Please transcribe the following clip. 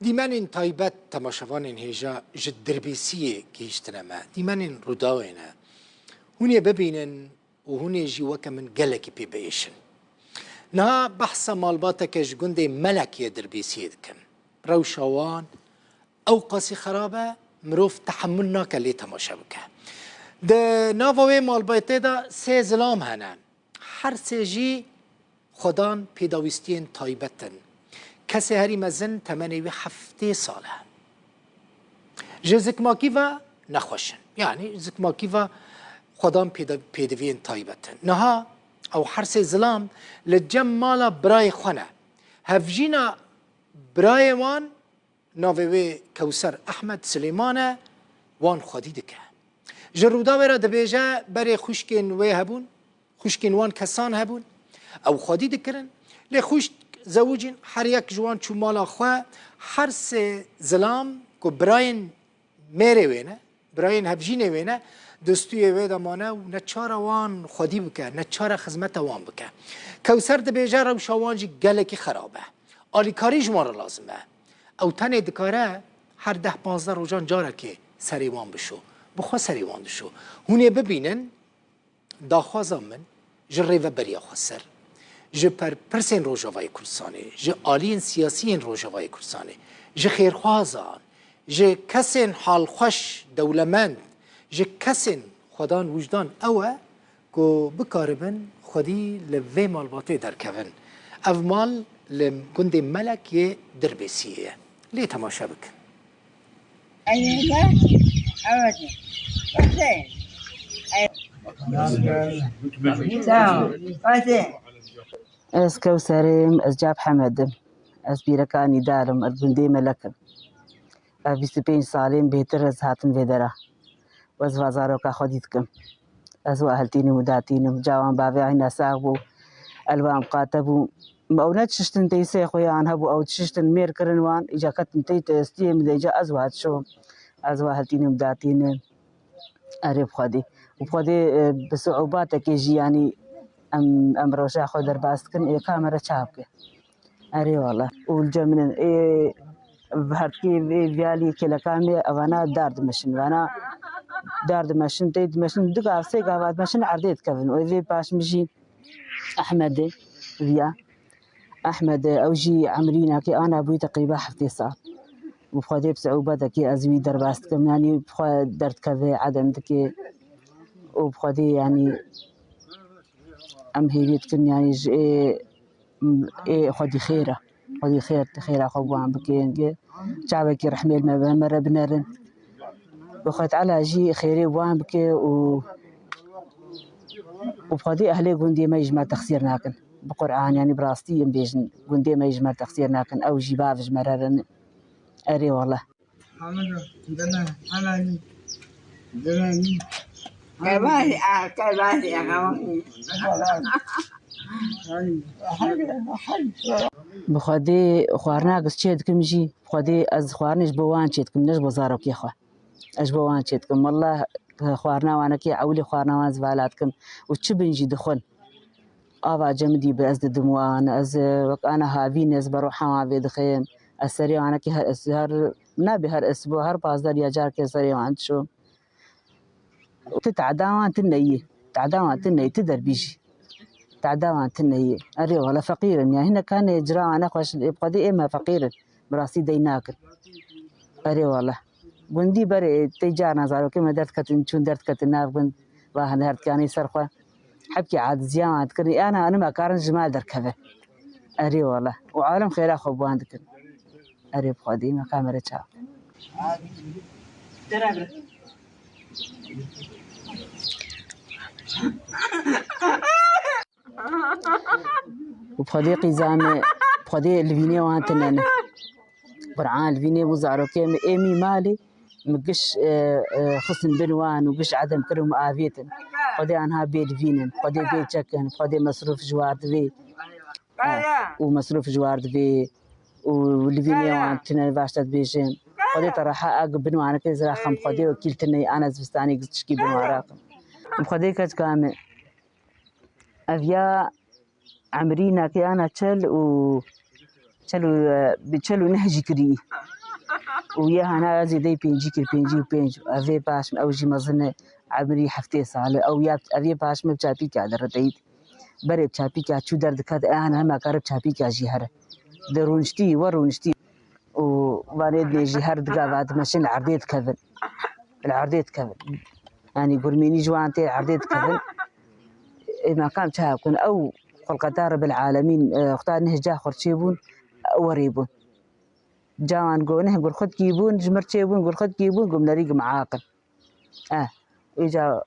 دیمن تایبت تماشاوان هیجا جد دربیسیه گیشتنما دیمن روداوینا هونی ببینن و هونی جی وکا من گلکی پی بیشن نه بحث مالباتا کش گنده ملکی دربیسیه دکن روشوان او قاسی خرابه مروف تحمل ناکه لی تماشا بکه ده ناوه مالباته دا سه ظلام هنن هر سه جی خدان پیداویستین تایبتن کسی هری مزن تمنیوی 7 ساله جه زکماکی و نخوشن یعنی زکماکی و خدان پیداوین تایبتن نها او هر سه ظلام لجم مالا برای خونه هفجینا برای وان ناوه کوسر احمد سلیمانه وان خودی دکه جرودا ورا دبیجه بری خوشکین وی هبون خوشکین وان کسان هبون او خودی دکرن لی خوش زوجین هر یک جوان چو مالا خواه هر سه ظلام که براین میره وینه براین هفجینه وینه دستوی وی دمانه و نچار وان خودی بکه نچار خدمت وان بکه کوسر دبیجه رو شوانجی گلکی خرابه آلیکاری جماره لازمه او تنه دکاره هر 10-15 روزان جاره که سریوان بشو بخوا سریوان بشو هونه ببینن داخوازم من جره و بریا خسر جه پر پرسین روژاوای کرسانه جه آلین سیاسین روژاوای کرسانه جه خیرخوازان جه کسین حال خوش دولمند جه کسین خودان وجدان اوه که بکاربن خودی لوی مالباته درکون او مال لگند ملک یه دربیسیه لی تماشا بکن از كوسريم از جاب حمدم از بيركاني دارم البندي ملكم از 25 سالين بهتر از هاتم فيدرا واز وزارو كخديتكم از واهلتيني وداتيني جوان بابي عنا ساغبو الوان قاتبو او نتشتن تيسي خويا عن هبو او تشتن مير كرنوان اجا كتن تيت استيم دي اجا ازوات شو از واهلتيني وداتيني اريب خدي وخدي بصعوباتك يجي يعني ام روشا خو در باستكن اي كاميرا شابكه اري والله والجمن اي بهركي فيالي كلا كامي انا دارد مشن وانا دارد مشن تيد مشن دقا سي قاعد مشن عرديت كفن وفي باش مشي احمد فيا احمد اوجي عمرينا كي انا ابوي تقريبا حفتي صار وبخدي بصعوباتك كي ازوي در باستكم يعني بخ درت كذا عدم دكي وبخدي يعني ام هيريتكن يعني خدي خيره خدي خيره خوان بكين شعبك رحميل ما مر بنرن وخد على جي خيري وان بكي وبخدي اهلي قندي ما يجمع تخسير ناكن بقران يعني براستي بيجن قندي ما يجمع تخسير ناكن او جباف مررن اري والله بخدي خوارنا قصيت كمجي بخدي از خوارنش بوان شيت كم نش بزارو كي خو اش بوان شيت كم والله خوارنا وانا كي عولي خوارنا وان زبالاتكم وتش بنجي دخل ابا جمدي باز دموان از انا هافين از بروح ما في دخيم السريع انا كي هر نبي هر اسبوع هر بازار يا جار كي سريع عند شو تتعداوان تني تدر بيجي تعداوان تني اري ولا فقير يعني هنا كان يجرى انا خوش بقدي اما فقير براسي ديناك اري والله بندي بري تجانا زارو كما درت كتن شون درت كتن بند واهن هرت كاني سرخه حبكي عاد زيان تكري انا ما كارن جمال دركبه اري والله وعالم خير اخو باندك اري بقدي ما كاميرا تشاف وبخدي زامي بخدي الفيني وانتنن برعان الفيني وزارو كيم ايمي مالي مقش خصن بنوان وقش عدم كرم آفيتن خدي انها بيت فينن خدي بيت شكن خدي مصروف جوارد في ومصروف جوارد في والفيني وانتنن باشتت بيجين خدي طرحة اق بنوان كيزرا خم خدي وكيلتني انا زبستاني قشكي بنواراق بخدي كت كامل افيا عمرينا كي انا تشل چلو نهجی کری و یه هنر از ایده پنجی و پنج اوی باش اوجی مزنه عمری هفته ساله او یا اوی باش مبچاپی که در دید برای بچاپی که چو درد کد انا هم کار بچاپی که جیهره درونشتی و رونشتی و وارد نجی هر دقیقه بعد ماشین العرضية كفن يعني قرميني جوانتي العرضية كفن ما قام تهاكن أو خلق رب العالمين اختار نهجا خرشيبون وريبون جوان قونه قول خد كيبون جمر تشيبون قول خد كيبون قم نريق معاقل إجا